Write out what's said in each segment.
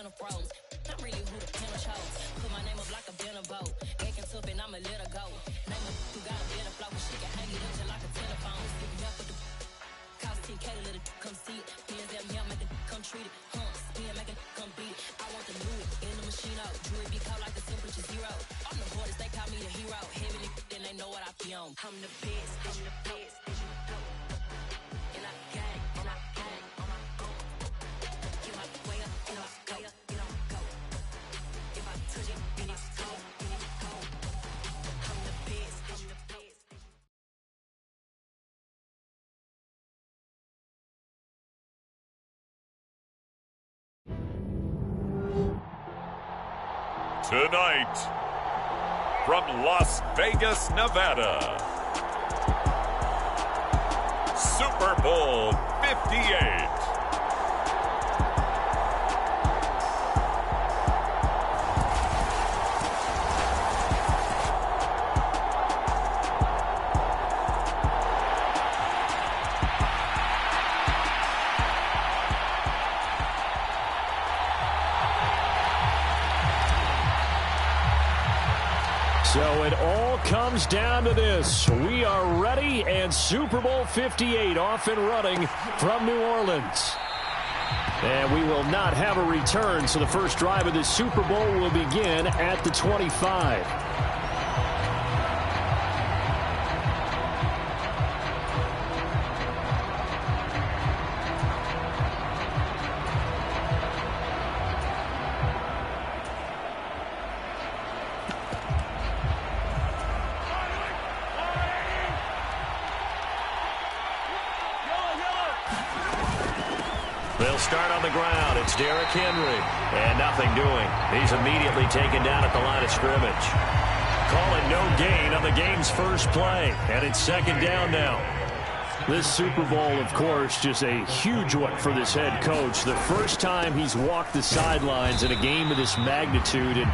dinner froze. I'm really who the pinner chose. Put my name up like a dinner boat. Acting tough and I'ma let her go. Name her who got a better flow. She can hang it up just like a telephone. Pick me up with the cost 10K to let it come see it. Hands down here, make it come treat it. Spin, make it come beat it. I want the new in the machine out. Jewelry be cold like the temperature zero. On the borders, they call me the hero. Heavy then they know what I be on. I'm the best, I'm the best. And I gang, and I gang on my own. Get my way up, get off, go, get on, go. If I touch it, then it's cold, then it's cold. I'm the best, I'm the best. Tonight, from Las Vegas, Nevada, Super Bowl 58. So it all comes down to this. We are ready, and Super Bowl 58 off and running from New Orleans. And we will not have a return, so the first drive of this Super Bowl will begin at the 25. They'll start on the ground. It's Derrick Henry. And nothing doing. He's immediately taken down at the line of scrimmage. Calling no gain on the game's first play. And it's second down now. This Super Bowl, of course, just a huge one for this head coach. The first time he's walked the sidelines in a game of this magnitude. And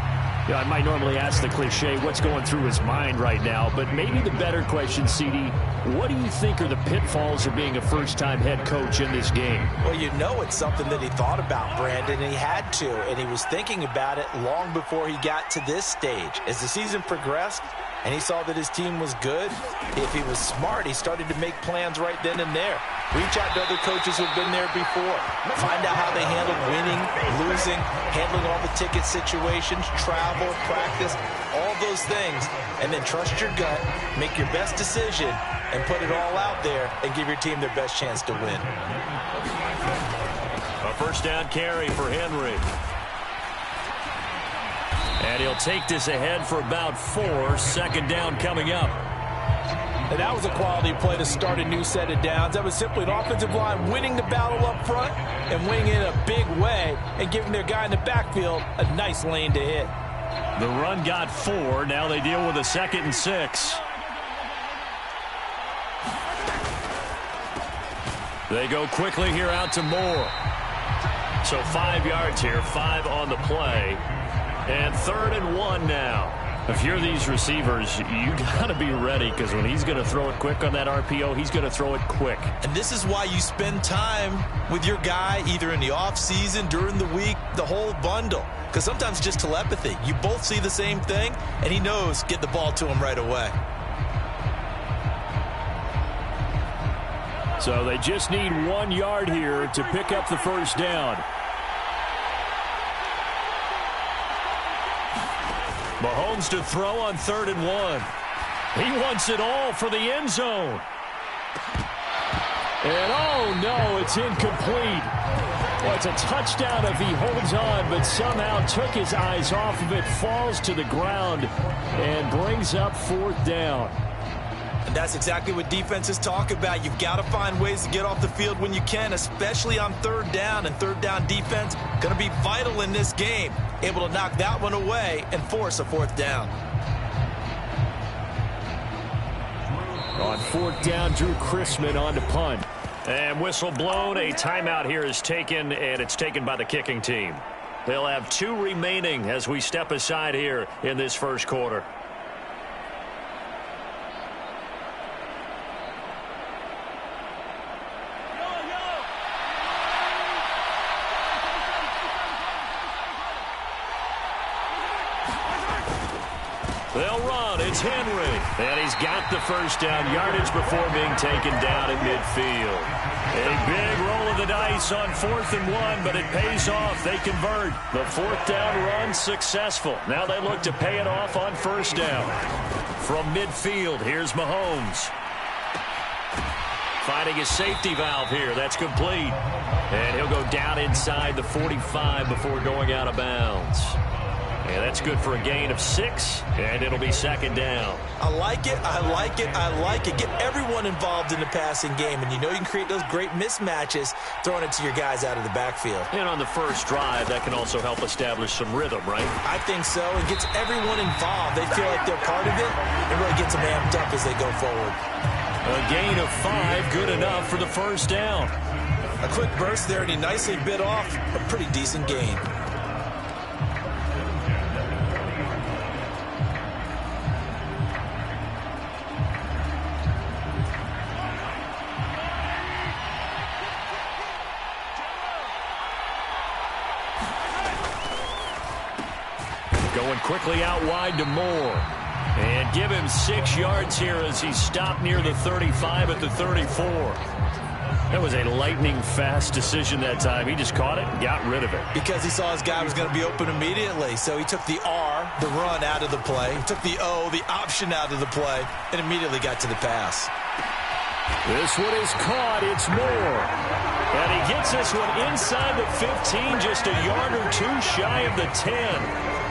you know, I might normally ask the cliche, what's going through his mind right now? But maybe the better question, CD, what do you think are the pitfalls of being a first-time head coach in this game? Well, you know it's something that he thought about, Brandon, and he had to. And he was thinking about it long before he got to this stage. As the season progressed, and he saw that his team was good, if he was smart, he started to make plans right then and there. Reach out to other coaches who've been there before. Find out how they handled winning, losing, handling all the ticket situations, travel, practice, all those things. And then trust your gut, make your best decision, and put it all out there and give your team their best chance to win. A first down carry for Henry. And he'll take this ahead for about 4. Second down coming up. And that was a quality play to start a new set of downs. That was simply an offensive line winning the battle up front and winning it in a big way and giving their guy in the backfield a nice lane to hit. The run got 4. Now they deal with a 2nd and 6. They go quickly here out to Moore. So 5 yards here, 5 on the play. And 3rd and 1 now. If you're these receivers, you got to be ready because when he's going to throw it quick on that RPO, he's going to throw it quick. And this is why you spend time with your guy either in the offseason, during the week, the whole bundle. Because sometimes just telepathy. You both see the same thing, and he knows get the ball to him right away. So they just need 1 yard here to pick up the first down. Mahomes to throw on 3rd and 1. He wants it all for the end zone. And oh no, it's incomplete. Well, it's a touchdown if he holds on, but somehow took his eyes off of it, falls to the ground, and brings up 4th down. And that's exactly what defenses talk about. You've got to find ways to get off the field when you can, especially on 3rd down. And 3rd down defense going to be vital in this game. Able to knock that one away and force a 4th down. On 4th down, Drew Chrisman on to punt. And whistle blown. A timeout here is taken, and it's taken by the kicking team. They'll have 2 remaining as we step aside here in this first quarter. They'll run. It's Henry. And he's got the first down yardage before being taken down at midfield. A big roll of the dice on 4th and 1, but it pays off. They convert. The 4th down run successful. Now they look to pay it off on 1st down. From midfield, here's Mahomes. Finding his safety valve here. That's complete. And he'll go down inside the 45 before going out of bounds. And that's good for a gain of 6, and it'll be 2nd down. I like it, I like it, I like it. Get everyone involved in the passing game, and you know you can create those great mismatches throwing it to your guys out of the backfield. And on the first drive, that can also help establish some rhythm, right? I think so. It gets everyone involved. They feel like they're part of it. It really gets them amped up as they go forward. A gain of 5, good enough for the 1st down. A quick burst there, and he nicely bit off a pretty decent gain. Going quickly out wide to Moore. And give him 6 yards here as he stopped near the 35 at the 34. That was a lightning-fast decision that time. He just caught it and got rid of it. Because he saw his guy was going to be open immediately. So he took the R, the run, out of the play. He took the O, the option, out of the play, and immediately got to the pass. This one is caught. It's Moore. And he gets this one inside the 15, just a yard or 2 shy of the 10.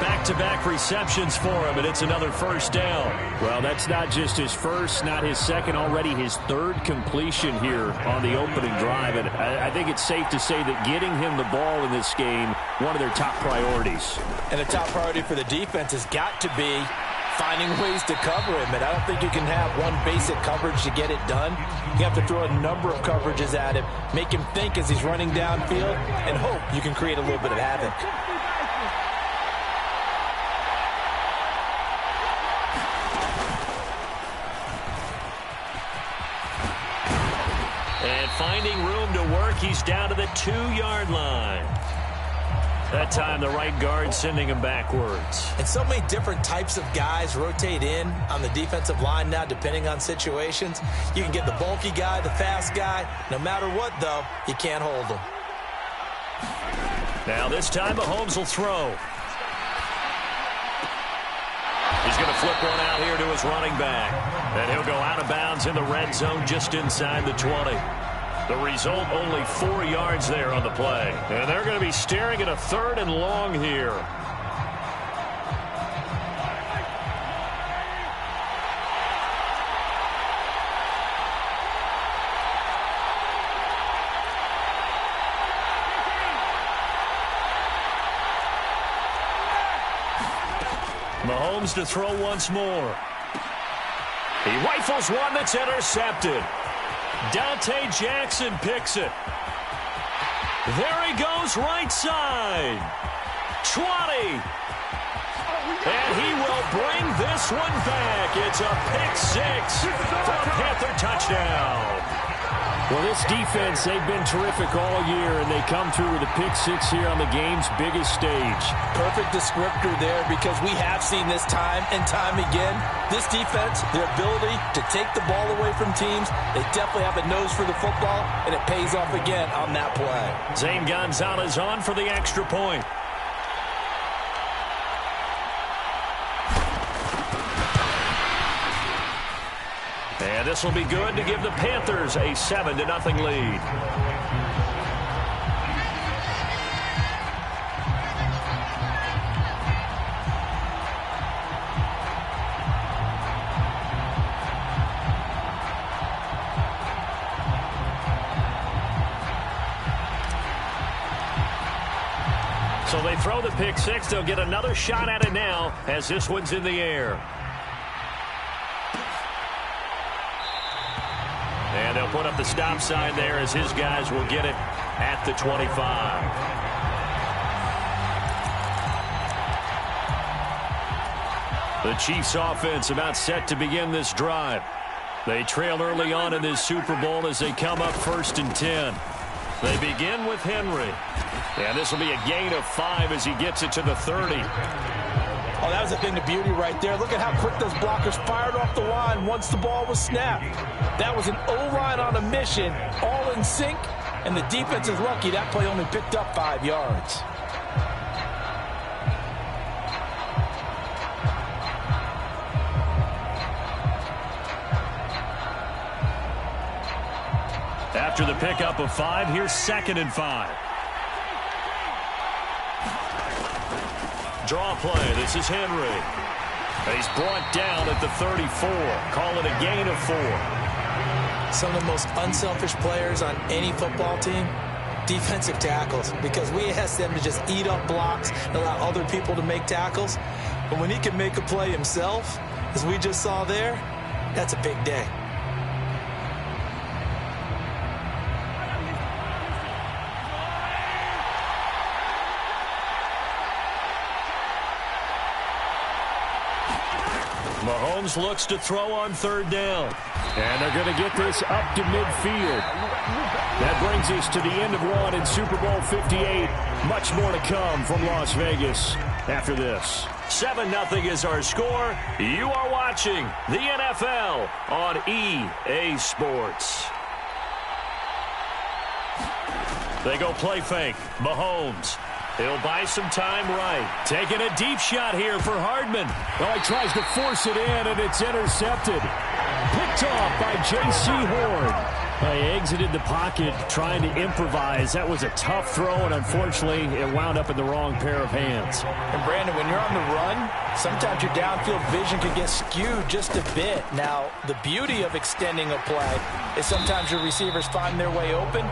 Back-to-back receptions for him, and it's another 1st down. Well, that's not just his first, not his second, already his 3rd completion here on the opening drive. And I think it's safe to say that getting him the ball in this game, one of their top priorities. And a top priority for the defense has got to be finding ways to cover him. And I don't think you can have one basic coverage to get it done. You have to throw a number of coverages at him, make him think as he's running downfield, and hope you can create a little bit of havoc. Finding room to work, he's down to the 2-yard line. That time the right guard sending him backwards. And so many different types of guys rotate in on the defensive line now, depending on situations. You can get the bulky guy, the fast guy. No matter what, though, you can't hold him. Now this time Mahomes will throw. He's going to flip one out here to his running back. And he'll go out of bounds in the red zone just inside the 20. The result, only 4 yards there on the play. And they're going to be staring at a 3rd and long here. Mahomes to throw once more. He rifles one that's intercepted. Dante Jackson picks it. There he goes, right side. 20. And he will bring this one back. It's a pick-6 for a Panther touchdown. Well, this defense, they've been terrific all year, and they come through with a pick-6 here on the game's biggest stage. Perfect descriptor there, because we have seen this time and time again. This defense, their ability to take the ball away from teams, they definitely have a nose for the football, and it pays off again on that play. Zane Gonzalez on for the extra point. And this will be good to give the Panthers a 7-0 lead. So they throw the pick-6. They'll get another shot at it now as this one's in the air. And they'll put up the stop sign there as his guys will get it at the 25. The Chiefs offense about set to begin this drive. They trail early on in this Super Bowl as they come up 1st and 10. They begin with Henry. And this will be a gain of 5 as he gets it to the 30. Oh, that was a thing of beauty right there. Look at how quick those blockers fired off the line once the ball was snapped. That was an O-line on a mission, all in sync, and the defense is lucky that play only picked up 5 yards. After the pickup of 5, here's 2nd and 5. Draw play. This is Henry. He's brought down at the 34. Call it a gain of 4. Some of the most unselfish players on any football team, defensive tackles, because we ask them to just eat up blocks and allow other people to make tackles. But when he can make a play himself, as we just saw there, that's a big day. Mahomes looks to throw on 3rd down. And they're going to get this up to midfield. That brings us to the end of 1 in Super Bowl 58. Much more to come from Las Vegas after this. 7-0 is our score. You are watching the NFL on EA Sports. They go play fake. Mahomes. He'll buy some time right. Taking a deep shot here for Hardman. Well, he tries to force it in, and it's intercepted. Picked off by J.C. Horn. He exited the pocket trying to improvise. That was a tough throw, and unfortunately, it wound up in the wrong pair of hands. And, Brandon, when you're on the run, sometimes your downfield vision can get skewed just a bit. Now, the beauty of extending a play is sometimes your receivers find their way open,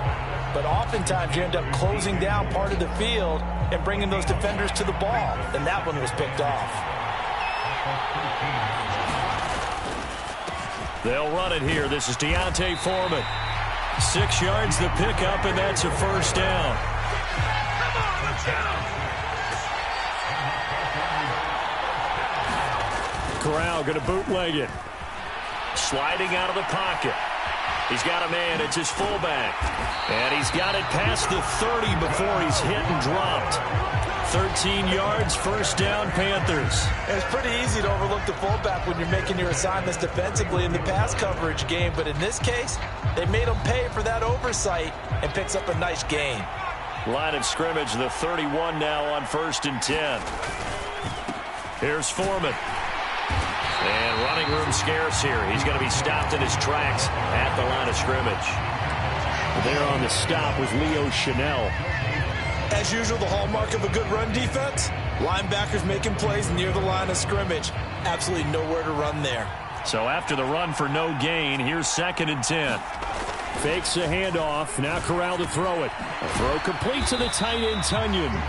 but oftentimes you end up closing down part of the field and bringing those defenders to the ball. And that one was picked off. They'll run it here. This is Deontay Foreman. 6 yards the pickup, and that's a 1st down. Corral going to bootleg it. Sliding out of the pocket. He's got a man. It's his fullback. And he's got it past the 30 before he's hit and dropped. 13 yards, 1st down, Panthers. It's pretty easy to overlook the fullback when you're making your assignments defensively in the pass coverage game. But in this case, they made him pay for that oversight and picks up a nice gain. Line of scrimmage, the 31 now on 1st and 10. Here's Foreman. And running room scarce here. He's going to be stopped in his tracks at the line of scrimmage. There on the stop was Leo Chanel. As usual, the hallmark of a good run defense, linebackers making plays near the line of scrimmage. Absolutely nowhere to run there. So after the run for no gain, here's 2nd and 10. Fakes a handoff. Now Corral to throw it. A throw complete to the tight end, Tunyon.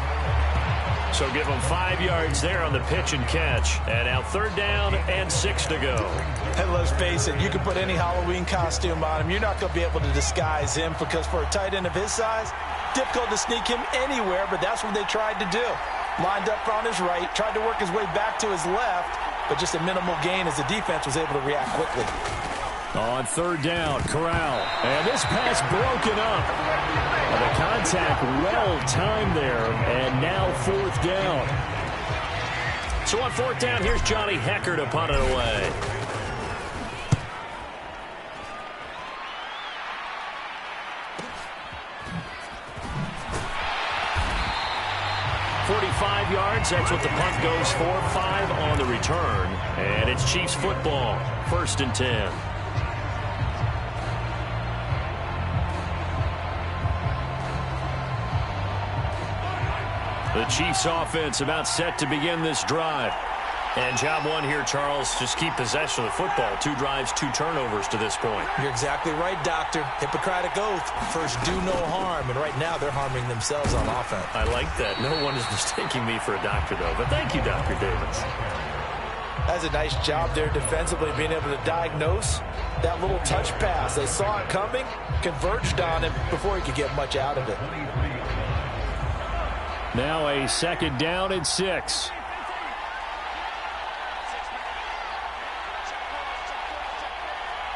So give him 5 yards there on the pitch and catch. And now 3rd down and 6 to go. And let's face it, you can put any Halloween costume on him. You're not going to be able to disguise him because for a tight end of his size, difficult to sneak him anywhere, but that's what they tried to do. Lined up on his right, tried to work his way back to his left, but just a minimal gain as the defense was able to react quickly. On 3rd down, Corral. And this pass broken up. And the contact well-timed there, and now 4th down. So on 4th down, here's Johnny Hecker to punt it away. .45 yards, that's what the punt goes for. 5 on the return. And it's Chiefs football, 1st and 10. The Chiefs offense about set to begin this drive. And job one here, Charles, just keep possession of the football. 2 drives, 2 turnovers to this point. You're exactly right, Doctor. Hippocratic oath. First, do no harm. And right now, they're harming themselves on offense. I like that. No one is mistaking me for a doctor, though. But thank you, Dr. Davis. That's a nice job there defensively, being able to diagnose that little touch pass. They saw it coming, converged on it before he could get much out of it. Now a 2nd down and 6.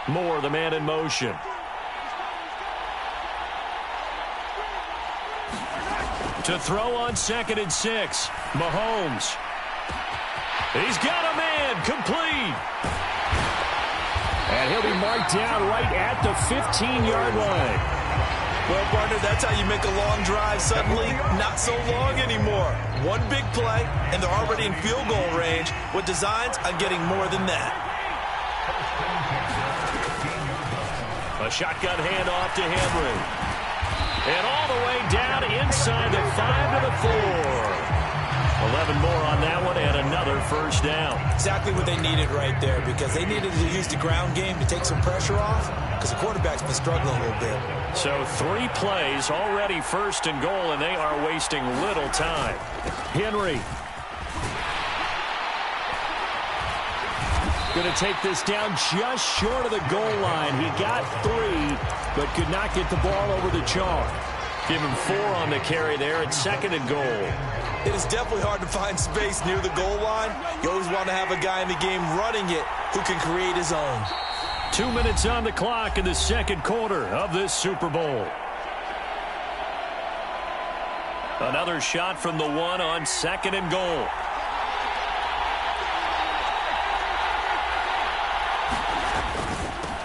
Moore, the man in motion. To throw on 2nd and 6. Mahomes. He's got a man, complete. And he'll be marked down right at the 15-yard line. Well, partner, that's how you make a long drive suddenly not so long anymore. One big play, and they're already in field goal range with designs on getting more than that. A shotgun handoff to Henry. And all the way down inside the 5 to the 4. 11 more on that one and another first down. Exactly what they needed right there, because they needed to use the ground game to take some pressure off, because the quarterback's been struggling a little bit. So 3 plays, already first and goal, and they are wasting little time. Henry. Going to take this down just short of the goal line. He got 3, but could not get the ball over the chalk. Give him 4 on the carry there at 2nd and goal. It is definitely hard to find space near the goal line. You always want to have a guy in the game running it who can create his own. 2 minutes on the clock in the second quarter of this Super Bowl. Another shot from the 1 on 2nd and goal.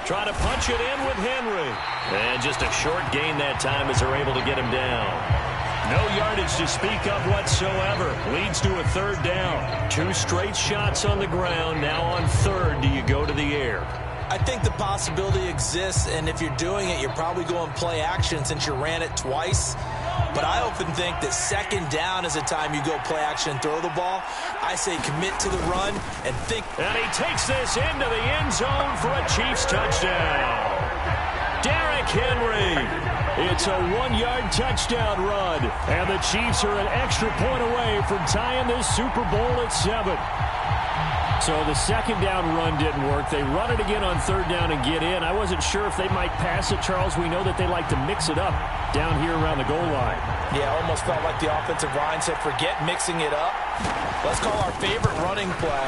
Trying to punch it in with Henry. And just a short gain that time as they're able to get him down. No yardage to speak of whatsoever. Leads to a 3rd down. 2 straight shots on the ground. Now on 3rd, do you go to the air? I think the possibility exists, and if you're doing it, you're probably going play action since you ran it twice. But I often think that 2nd down is the time you go play action and throw the ball. I say commit to the run and think. And he takes this into the end zone for a Chiefs touchdown. Derrick Henry. It's a 1-yard touchdown run. And the Chiefs are an extra point away from tying this Super Bowl at 7. So the 2nd down run didn't work. They run it again on 3rd down and get in. I wasn't sure if they might pass it, Charles. We know that they like to mix it up down here around the goal line. Yeah, almost felt like the offensive line said, forget mixing it up. Let's call our favorite running play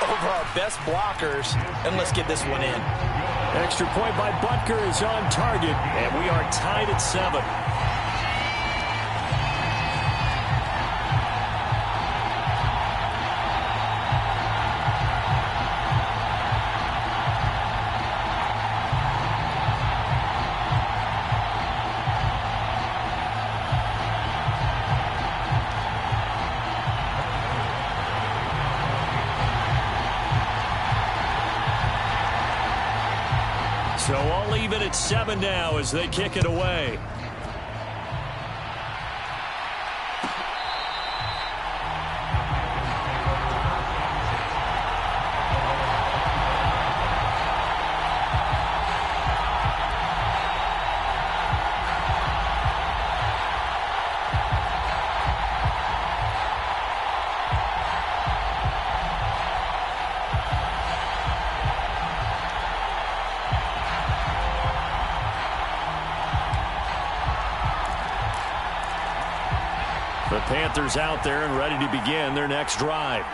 over our best blockers, and let's get this one in. Extra point by Butker is on target, and we are tied at 7. So I'll leave it at 7 now as they kick it away. The Panthers out there and ready to begin their next drive.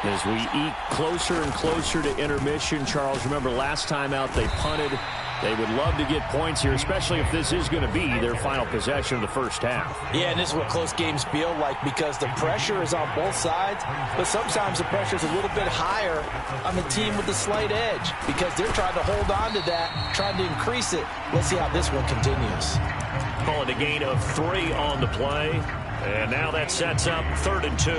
As we eke closer and closer to intermission, Charles, remember last time out they punted. They would love to get points here, especially if this is going to be their final possession of the first half. Yeah, and this is what close games feel like, because the pressure is on both sides, but sometimes the pressure is a little bit higher on the team with the slight edge because they're trying to hold on to that, trying to increase it. Let's see how this one continues. Call it a gain of 3 on the play. And now that sets up 3rd and 2.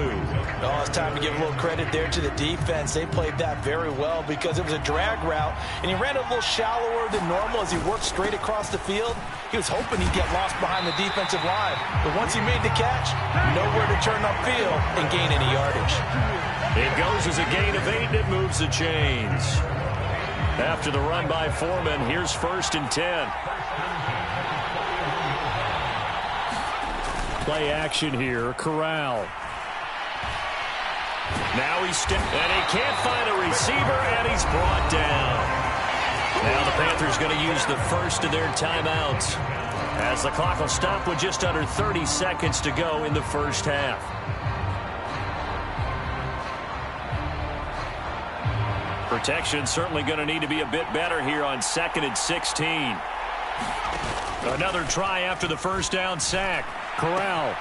Oh, it's time to give a little credit there to the defense. They played that very well because it was a drag route, and he ran a little shallower than normal as he worked straight across the field. He was hoping he'd get lost behind the defensive line, but once he made the catch, nowhere to turn upfield and gain any yardage. It goes as a gain of 8, and it moves the chains. After the run by Foreman, here's 1st and 10. Play action here. Corral. Now he's and he can't find a receiver, and he's brought down. Now the Panthers going to use the first of their timeouts as the clock will stop with just under 30 seconds to go in the first half. Protection certainly going to need to be a bit better here on 2nd and 16. Another try after the first down sack. Corral.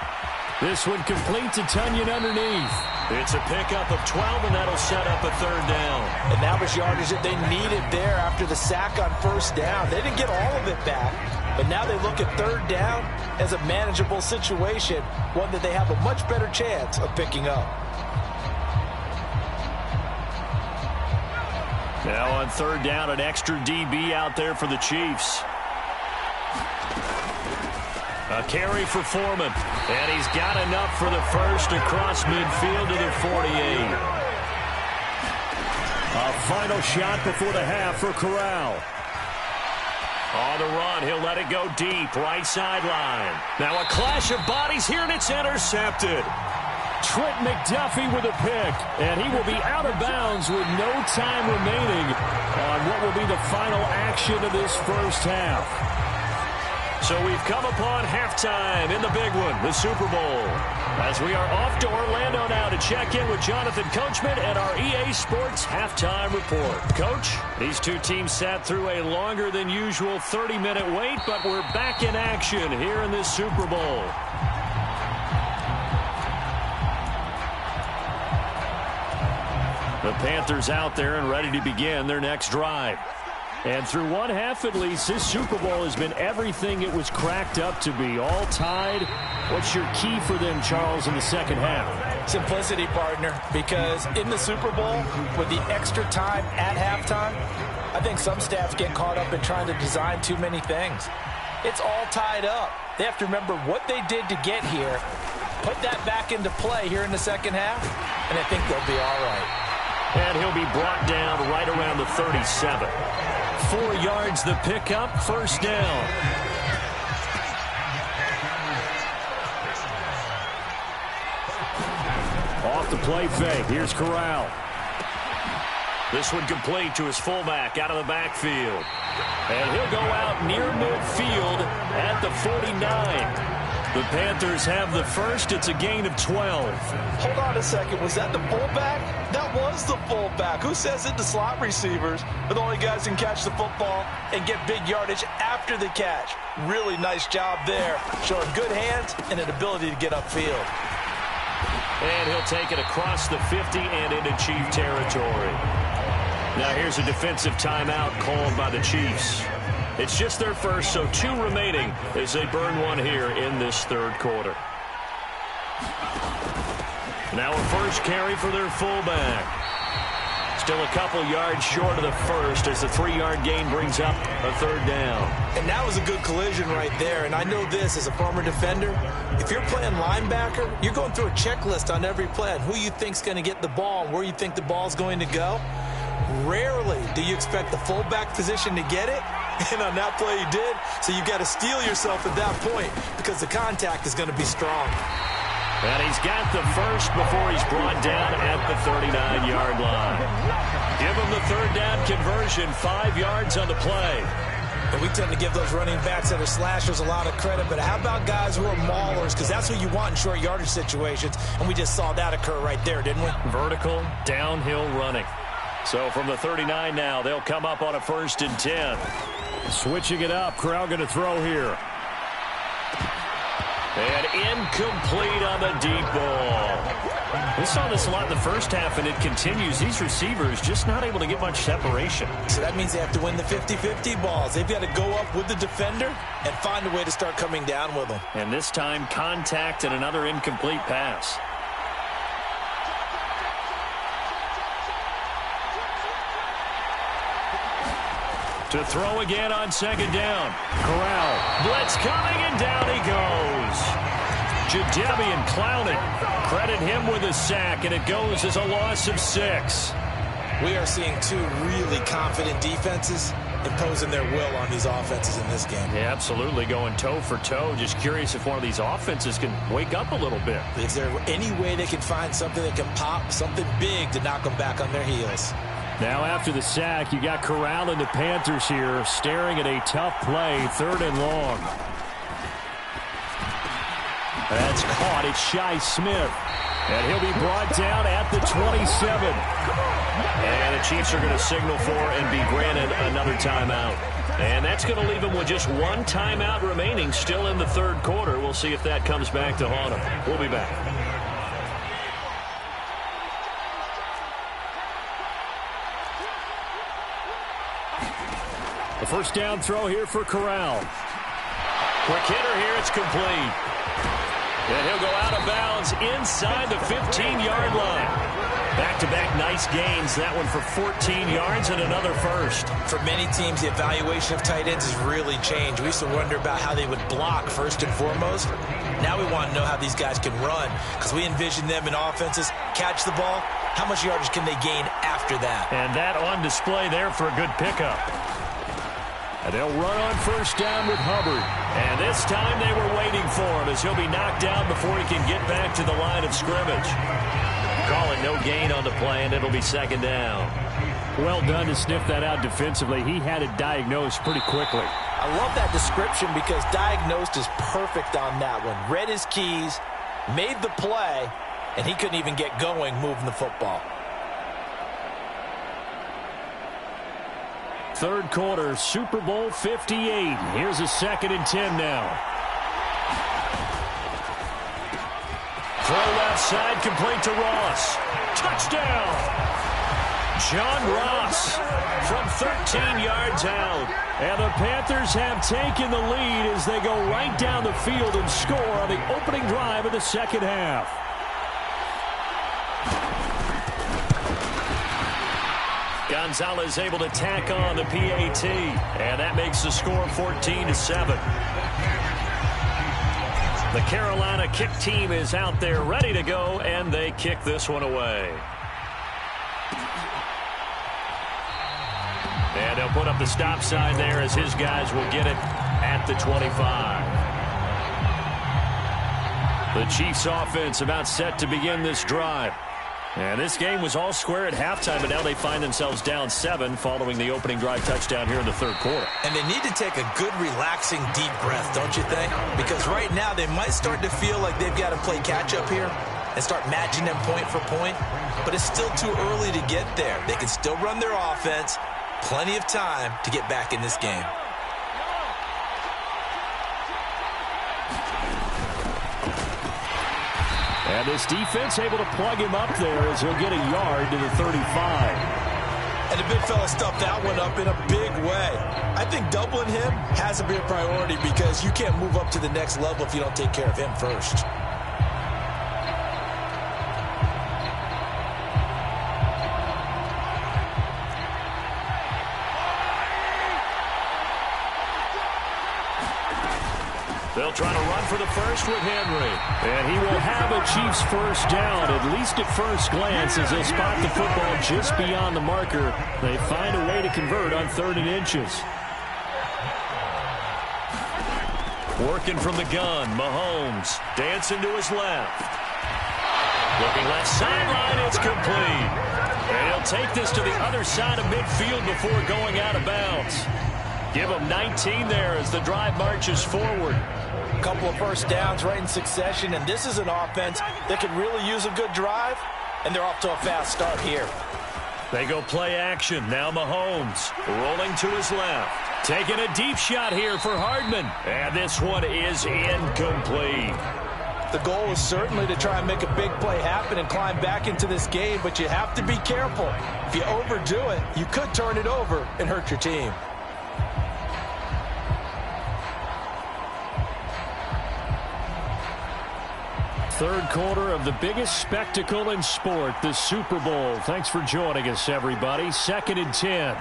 This one completes a Tunyon underneath. It's a pickup of 12, and that'll set up a third down. And that was yardage that they needed there after the sack on first down. They didn't get all of it back, but now they look at third down as a manageable situation, one that they have a much better chance of picking up. Now on third down, an extra DB out there for the Chiefs. A carry for Foreman, and he's got enough for the first across midfield to the 48. A final shot before the half for Corral. On the run, he'll let it go deep, right sideline. Now a clash of bodies here, and it's intercepted. Trent McDuffie with a pick, and he will be out of bounds with no time remaining on what will be the final action of this first half. So we've come upon halftime in the big one, the Super Bowl. As we are off to Orlando now to check in with Jonathan Coachman and our EA Sports halftime report. Coach, these two teams sat through a longer than usual 30-minute wait, but we're back in action here in this Super Bowl. The Panthers out there and ready to begin their next drive. And through one half at least, this Super Bowl has been everything it was cracked up to be. All tied. What's your key for them, Charles, in the second half? Simplicity, partner, because in the Super Bowl, with the extra time at halftime, I think some staffs get caught up in trying to design too many things. It's all tied up. They have to remember what they did to get here, put that back into play here in the second half, and I think they'll be all right. And he'll be brought down right around the 37. 4 yards the pickup, first down. Off the play fake. Here's Corral. This one complete to his fullback out of the backfield. And he'll go out near midfield at the 49. The Panthers have the first. It's a gain of 12. Hold on a second. Was that the fullback? That was the fullback. Who says it? The slot receivers are the only guys who can catch the football and get big yardage after the catch. Really nice job there, showing good hands and an ability to get upfield. And he'll take it across the 50 and into Chief territory. Now here's a defensive timeout called by the Chiefs. It's just their first, so 2 remaining as they burn one here in this third quarter. Now a first carry for their fullback. Still a couple yards short of the first as the 3-yard gain brings up a third down. And that was a good collision right there. And I know this as a former defender. If you're playing linebacker, you're going through a checklist on every play on who you think's going to get the ball and where you think the ball's going to go. Rarely do you expect the fullback position to get it. And on that play he did. So you've got to steel yourself at that point because the contact is going to be strong. And he's got the first before he's brought down at the 39-yard line. Give him the third down conversion, 5 yards on the play. And we tend to give those running backs that are slashers a lot of credit, but how about guys who are maulers? Because that's what you want in short yardage situations, and we just saw that occur right there, didn't we? Vertical, downhill running. So from the 39 now, they'll come up on a 1st and 10. Switching it up, Corral going to throw here. And incomplete on the deep ball. We saw this a lot in the first half, and it continues. These receivers just not able to get much separation. So that means they have to win the 50-50 balls. They've got to go up with the defender and find a way to start coming down with them. And this time, contact and another incomplete pass. To throw again on 2nd down. Corral. Blitz coming, and down he goes. Jadeveon Clowney. Credit him with a sack, and it goes as a loss of 6. We are seeing 2 really confident defenses imposing their will on these offenses in this game. Yeah, absolutely, going toe for toe. Just curious if one of these offenses can wake up a little bit. Is there any way they can find something that can pop, something big to knock them back on their heels? Now after the sack, you got Corral and the Panthers here staring at a tough play, 3rd and long. That's caught. It's Shi Smith. And he'll be brought down at the 27. And the Chiefs are going to signal for and be granted another timeout. And that's going to leave them with just 1 timeout remaining still in the 3rd quarter. We'll see if that comes back to haunt them. We'll be back. The first down throw here for Corral. Quick hitter here, it's complete. And he'll go out of bounds inside the 15-yard line. Back-to-back nice gains. That one for 14 yards and another first. For many teams, the evaluation of tight ends has really changed. We used to wonder about how they would block first and foremost. Now we want to know how these guys can run, because we envision them in offenses catch the ball. How much yardage can they gain after that? And that on display there for a good pickup. And they'll run on first down with Hubbard. And this time they were waiting for him, as he'll be knocked down before he can get back to the line of scrimmage. Calling no gain on the play, and it'll be second down. Well done to sniff that out defensively. He had it diagnosed pretty quickly. I love that description, because diagnosed is perfect on that one. Read his keys, made the play, and he couldn't even get going moving the football. Third quarter, Super Bowl 58. Here's a 2nd and 10 now. Throw left side, complete to Ross. Touchdown! John Ross from 13 yards out. And the Panthers have taken the lead as they go right down the field and score on the opening drive of the second half. Gonzalez able to tack on the PAT, and that makes the score 14-7. The Carolina kick team is out there ready to go, and they kick this one away. And they'll put up the stop sign there as his guys will get it at the 25. The Chiefs offense about set to begin this drive. And this game was all square at halftime, but now they find themselves down 7 following the opening drive touchdown here in the third quarter. And they need to take a good, relaxing, deep breath, don't you think? Because right now they might start to feel like they've got to play catch-up here and start matching them point for point. But it's still too early to get there. They can still run their offense. Plenty of time to get back in this game. And this defense able to plug him up there as he'll get a yard to the 35. And the big fella stuffed that one up in a big way. I think doubling him has to be a priority, because you can't move up to the next level if you don't take care of him first. They'll try to run for the first with Henry. And he will have a Chiefs first down, at least at first glance, as they'll spot the football just beyond the marker. They find a way to convert on 3rd and inches. Working from the gun, Mahomes dancing to his left. Looking left sideline, it's complete. And he'll take this to the other side of midfield before going out of bounds. Give him 19 there as the drive marches forward. A couple of first downs right in succession, and this is an offense that can really use a good drive, and they're off to a fast start here. They go play action. Now Mahomes rolling to his left. Taking a deep shot here for Hardman. And this one is incomplete. The goal is certainly to try and make a big play happen and climb back into this game, but you have to be careful. If you overdo it, you could turn it over and hurt your team. Third quarter of the biggest spectacle in sport, the Super Bowl. Thanks for joining us, everybody. 2nd and 10.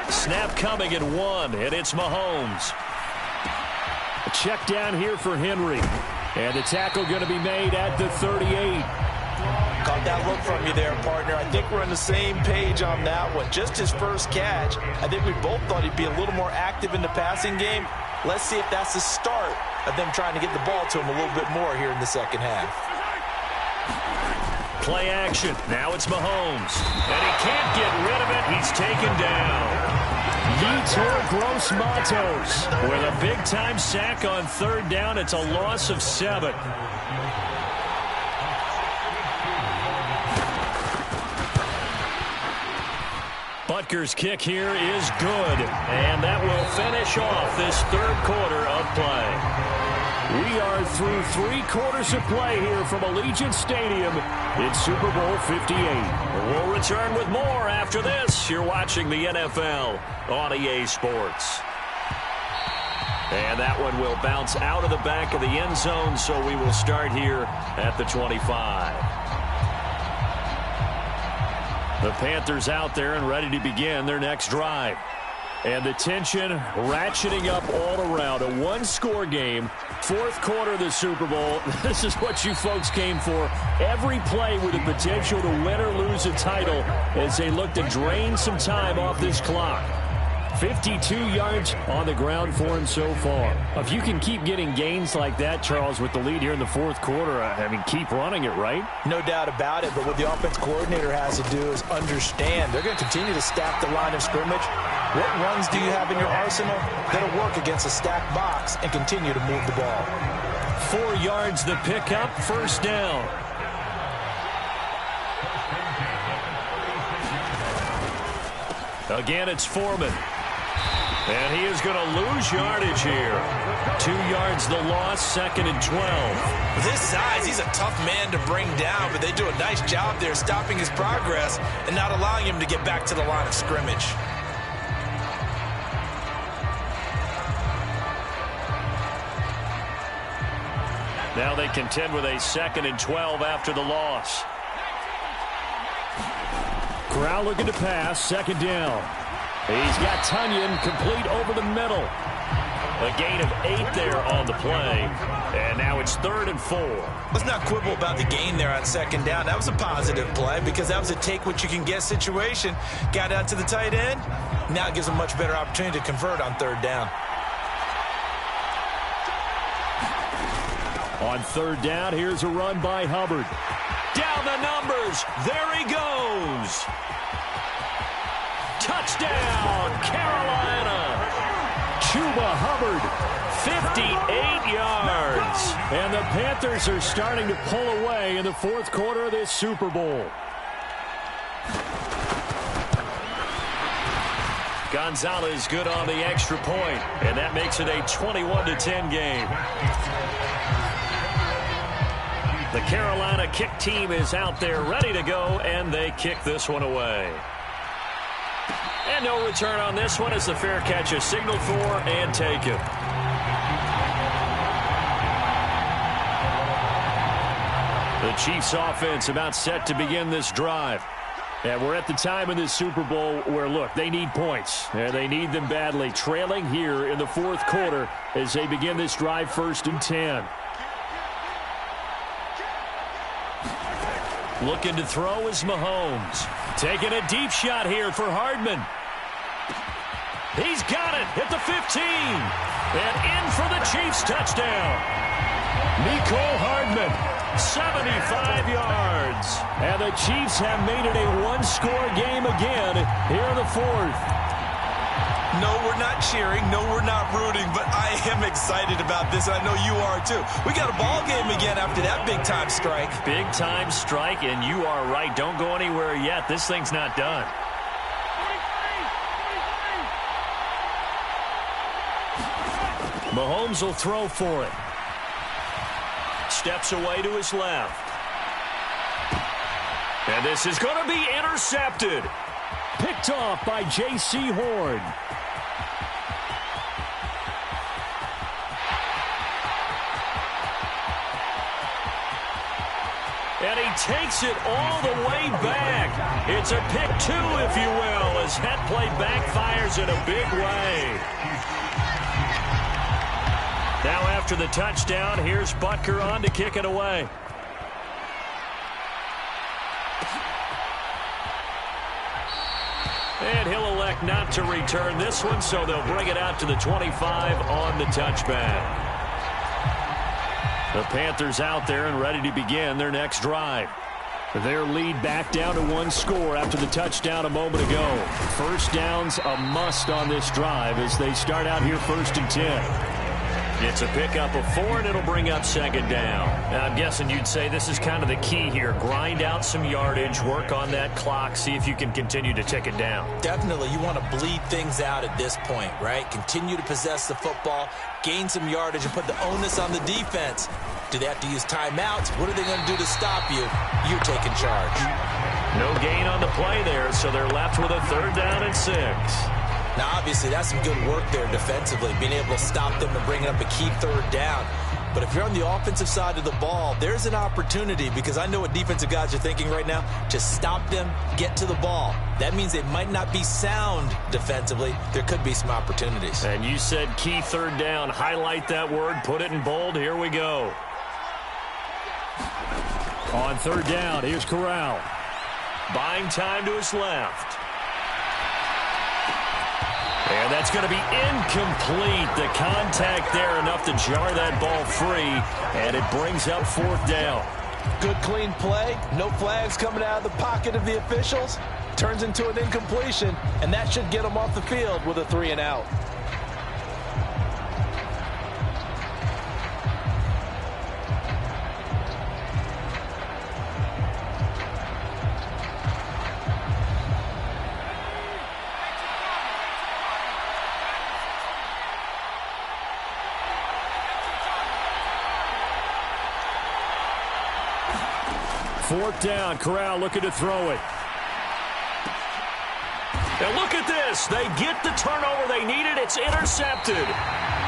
Snap coming at 1, and it's Mahomes. A check down here for Henry. And the tackle going to be made at the 38. Caught that look from you there, partner. I think we're on the same page on that one. Just his first catch. I think we both thought he'd be a little more active in the passing game. Let's see if that's the start of them trying to get the ball to him a little bit more here in the second half. Play action. Now it's Mahomes. And he can't get rid of it. He's taken down. Yetur Gross-Matos with a big-time sack on 3rd down. It's a loss of 7. Butker's kick here is good, and that will finish off this third quarter of play. We are through 3 quarters of play here from Allegiant Stadium in Super Bowl 58. We'll return with more after this. You're watching the NFL on EA Sports. And that one will bounce out of the back of the end zone, so we will start here at the 25. The Panthers out there and ready to begin their next drive. And the tension ratcheting up all around. A one-score game, fourth quarter of the Super Bowl. This is what you folks came for. Every play with the potential to win or lose a title as they look to drain some time off this clock. 52 yards on the ground for him so far. If you can keep getting gains like that, Charles, with the lead here in the fourth quarter, I mean, keep running it, right? No doubt about it, but what the offense coordinator has to do is understand they're going to continue to stack the line of scrimmage. What runs do you have in your arsenal that'll work against a stacked box and continue to move the ball? 4 yards the pickup, first down. Again, it's Foreman. And he is going to lose yardage here. 2 yards the loss, second and 12. With his size, he's a tough man to bring down, but they do a nice job there stopping his progress and not allowing him to get back to the line of scrimmage. Now they contend with a second and 12 after the loss. Corral looking to pass, second down. He's got Tunyon complete over the middle. A gain of 8 there on the play. And now it's third and 4. Let's not quibble about the gain there on second down. That was a positive play because that was a take-what-you-can-get situation. Got out to the tight end. Now it gives him a much better opportunity to convert on third down. On third down, here's a run by Hubbard. Down the numbers. There he goes. Touchdown, Carolina. Chuba Hubbard, 58 yards. And the Panthers are starting to pull away in the fourth quarter of this Super Bowl. Gonzalez good on the extra point, and that makes it a 21-10 game. The Carolina kick team is out there ready to go, and they kick this one away. And no return on this one as the fair catch is signaled for and taken. The Chiefs offense about set to begin this drive. And we're at the time in this Super Bowl where, look, they need points. And they need them badly. Trailing here in the fourth quarter as they begin this drive, first and 10. Looking to throw is Mahomes. Taking a deep shot here for Hardman. He's got it at the 15. And in for the Chiefs touchdown. Mecole Hardman, 75 yards. And the Chiefs have made it a one-score game again here in the fourth. No, we're not cheering. No, we're not rooting. But I am excited about this, and I know you are too. We got a ball game again after that big-time strike. Big-time strike, and you are right. Don't go anywhere yet. This thing's not done. Mahomes will throw for it. Steps away to his left. And this is going to be intercepted. Picked off by J.C. Horn. And he takes it all the way back. It's a pick two, if you will, as that play backfires in a big way. Now after the touchdown, here's Butker on to kick it away. And he'll elect not to return this one, so they'll bring it out to the 25 on the touchback. The Panthers out there and ready to begin their next drive. Their lead back down to one score after the touchdown a moment ago. First down's a must on this drive as they start out here first and 10. It's a pickup of 4, and it'll bring up second down. Now, I'm guessing you'd say this is kind of the key here. Grind out some yardage, work on that clock, see if you can continue to tick it down. Definitely, you want to bleed things out at this point, right? Continue to possess the football, gain some yardage, and put the onus on the defense. Do they have to use timeouts? What are they going to do to stop you? You're taking charge. No gain on the play there, so they're left with a 3rd down and 6. Now, obviously, that's some good work there defensively, being able to stop them and bringing up a key 3rd down. But if you're on the offensive side of the ball, there's an opportunity, because I know what defensive guys are thinking right now. Just stop them, get to the ball. That means they might not be sound defensively. There could be some opportunities. And you said key 3rd down. Highlight that word, put it in bold. Here we go. On 3rd down, here's Corral. Buying time to his left. And that's going to be incomplete. The contact there enough to jar that ball free, and it brings up 4th down. Good clean play. No flags coming out of the pocket of the officials. Turns into an incompletion, and that should get them off the field with a 3 and out. Fourth down, Corral looking to throw it. And look at this. They get the turnover they needed. It's intercepted.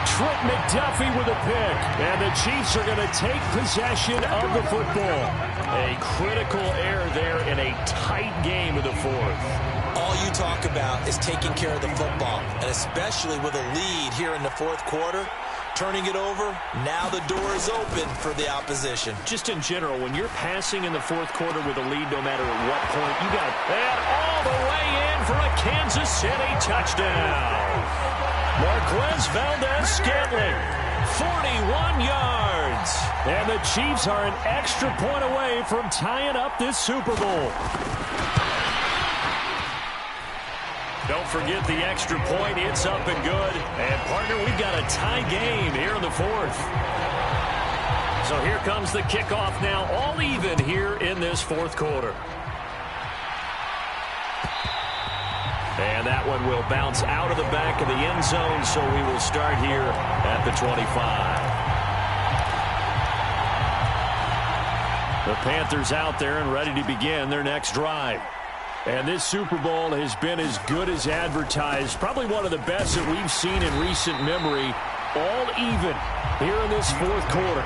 Trent McDuffie with a pick. And the Chiefs are going to take possession of the football. A critical error there in a tight game of the 4th. All you talk about is taking care of the football, and especially with a lead here in the 4th quarter. Turning it over, now the door is open for the opposition. Just in general, when you're passing in the 4th quarter with a lead, no matter at what point, you got that all the way in for a Kansas City touchdown. Marquez Valdez-Scantling, 41 yards. And the Chiefs are an extra point away from tying up this Super Bowl. Don't forget the extra point. It's up and good. And, partner, we've got a tie game here in the 4th. So here comes the kickoff now, all even here in this 4th quarter. And that one will bounce out of the back of the end zone, so we will start here at the 25. The Panthers out there and ready to begin their next drive. And this Super Bowl has been as good as advertised. Probably one of the best that we've seen in recent memory. All even here in this 4th quarter.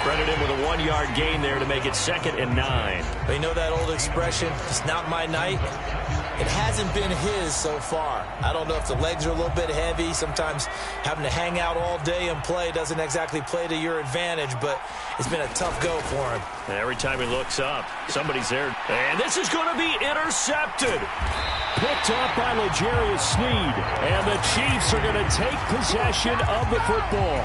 Credit him with a 1-yard gain there to make it 2nd and 9. But you know that old expression, it's not my night? It hasn't been his so far. I don't know if the legs are a little bit heavy. Sometimes having to hang out all day and play doesn't exactly play to your advantage, but it's been a tough go for him. And every time he looks up, somebody's there. And this is going to be intercepted. Picked up by L'Jarius Sneed. And the Chiefs are going to take possession of the football.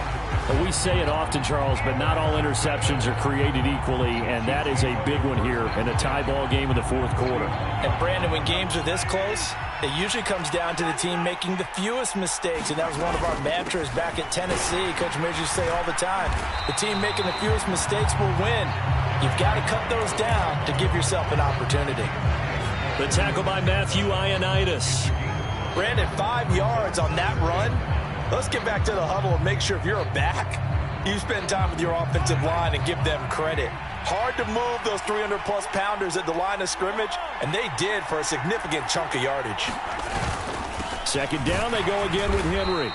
We say it often, Charles, but not all interceptions are created equally, and that is a big one here in a tie ball game in the 4th quarter. And, Brandon, when games are this close, it usually comes down to the team making the fewest mistakes, and that was one of our mantras back at Tennessee. Coach Major used to say all the time, the team making the fewest mistakes will win. You've got to cut those down to give yourself an opportunity. The tackle by Matthew Ioannidis. Brandon, 5 yards on that run. Let's get back to the huddle and make sure if you're a back, you spend time with your offensive line and give them credit. Hard to move those 300-plus pounders at the line of scrimmage, and they did for a significant chunk of yardage. 2nd down, they go again with Henry.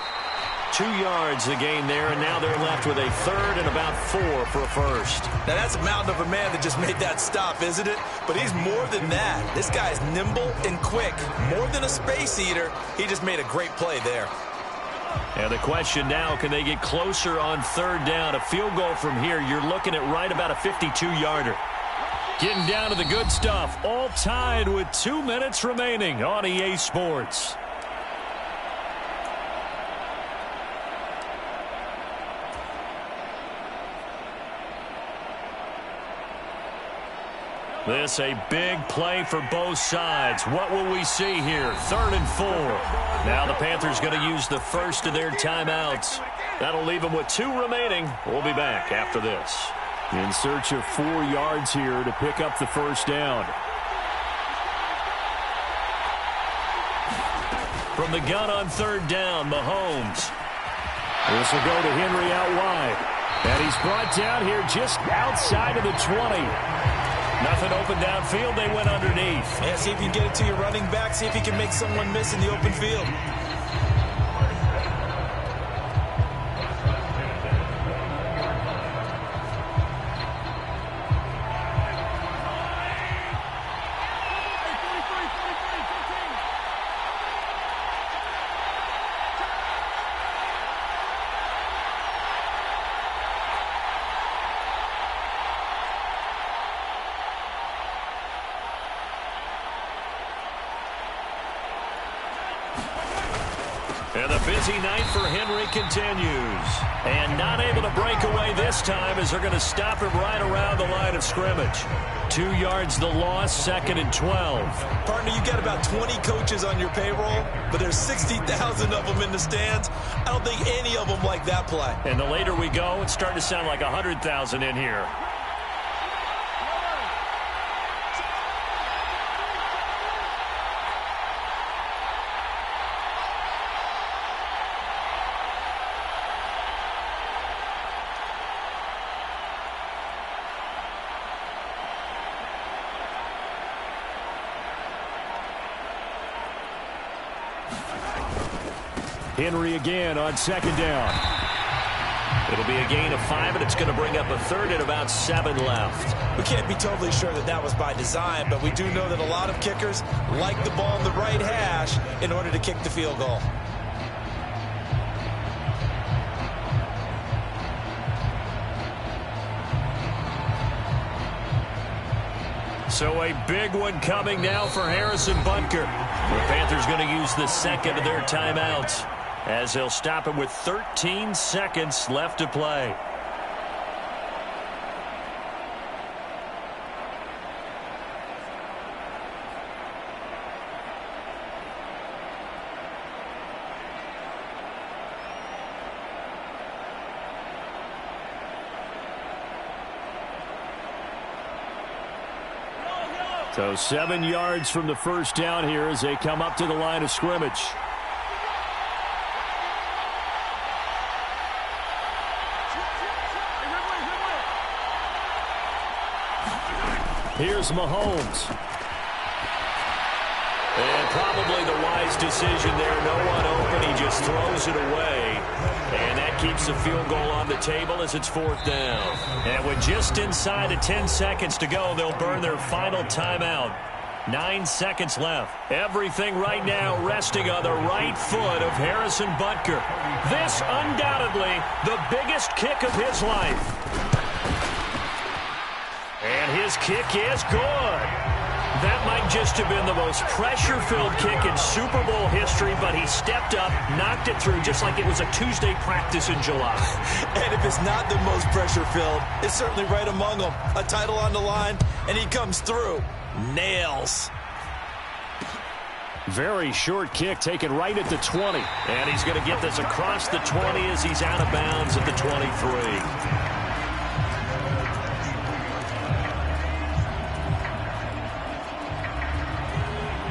2 yards the gain there, and now they're left with a 3rd and about 4 for a 1st. Now, that's a mountain of a man that just made that stop, isn't it? But he's more than that. This guy's nimble and quick. More than a space eater, he just made a great play there. And the question now, can they get closer on 3rd down? A field goal from here, you're looking at right about a 52-yarder. Getting down to the good stuff, all tied with 2 minutes remaining on EA Sports. This a big play for both sides. What will we see here? 3rd and 4. Now the Panthers going to use the first of their timeouts. That'll leave them with 2 remaining. We'll be back after this. In search of 4 yards here to pick up the first down. From the gun on 3rd down, Mahomes. This will go to Henry out wide. And he's brought down here just outside of the 20. Nothing open downfield. They went underneath. Yeah, see if you can get it to your running back. See if you can make someone miss in the open field. And the busy night for Henry continues. And not able to break away this time as they're going to stop him right around the line of scrimmage. 2 yards the loss, 2nd and 12. Partner, you got about 20 coaches on your payroll, but there's 60,000 of them in the stands. I don't think any of them like that play. And the later we go, it's starting to sound like 100,000 in here. Henry again on 2nd down. It'll be a gain of 5, and it's going to bring up a 3rd and about 7 left. We can't be totally sure that that was by design, but we do know that a lot of kickers like the ball in the right hash in order to kick the field goal. So a big one coming now for Harrison Butker. The Panthers going to use the 2nd of their timeouts as they'll stop him with 13 seconds left to play. So 7 yards from the first down here as they come up to the line of scrimmage. Here's Mahomes. And probably the wise decision there. No one open. He just throws it away. And that keeps the field goal on the table as it's 4th down. And with just inside of 10 seconds to go, they'll burn their final timeout. 9 seconds left. Everything right now resting on the right foot of Harrison Butker. This undoubtedly the biggest kick of his life. And his kick is good. That might just have been the most pressure-filled kick in Super Bowl history, but he stepped up, knocked it through just like it was a Tuesday practice in July. And if it's not the most pressure-filled, it's certainly right among them. A title on the line, and he comes through. Nails. Very short kick taken right at the 20. And he's going to get this across the 20 as he's out of bounds at the 23.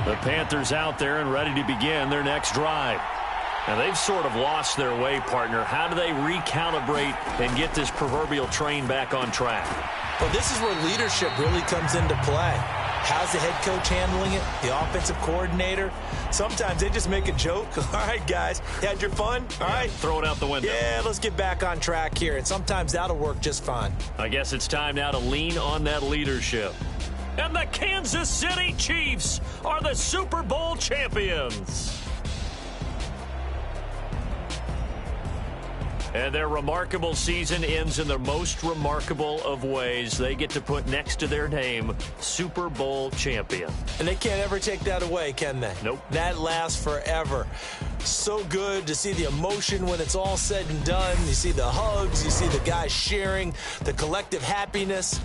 The Panthers out there and ready to begin their next drive. Now, they've sort of lost their way, partner. How do they recalibrate and get this proverbial train back on track? Well, this is where leadership really comes into play. How's the head coach handling it? The offensive coordinator? Sometimes they just make a joke. All right, guys, you had your fun? All right. Throw it out the window. Yeah, let's get back on track here. And sometimes that'll work just fine. I guess it's time now to lean on that leadership. And the Kansas City Chiefs are the Super Bowl champions. And their remarkable season ends in the most remarkable of ways. They get to put next to their name, Super Bowl champion. And they can't ever take that away, can they? Nope. That lasts forever. So good to see the emotion when it's all said and done. You see the hugs. You see the guys sharing, the collective happiness.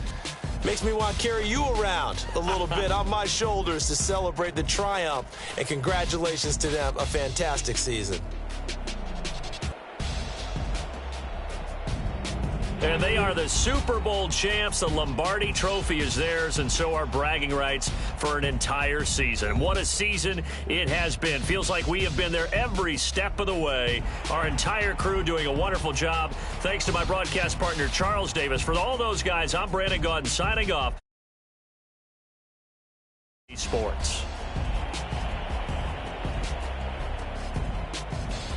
Makes me want to carry you around a little bit on my shoulders to celebrate the triumph. And congratulations to them. A fantastic season. And they are the Super Bowl champs. The Lombardi Trophy is theirs, and so are bragging rights for an entire season. What a season it has been. Feels like we have been there every step of the way. Our entire crew doing a wonderful job. Thanks to my broadcast partner, Charles Davis. For all those guys, I'm Brandon Gaudin signing off. Sports.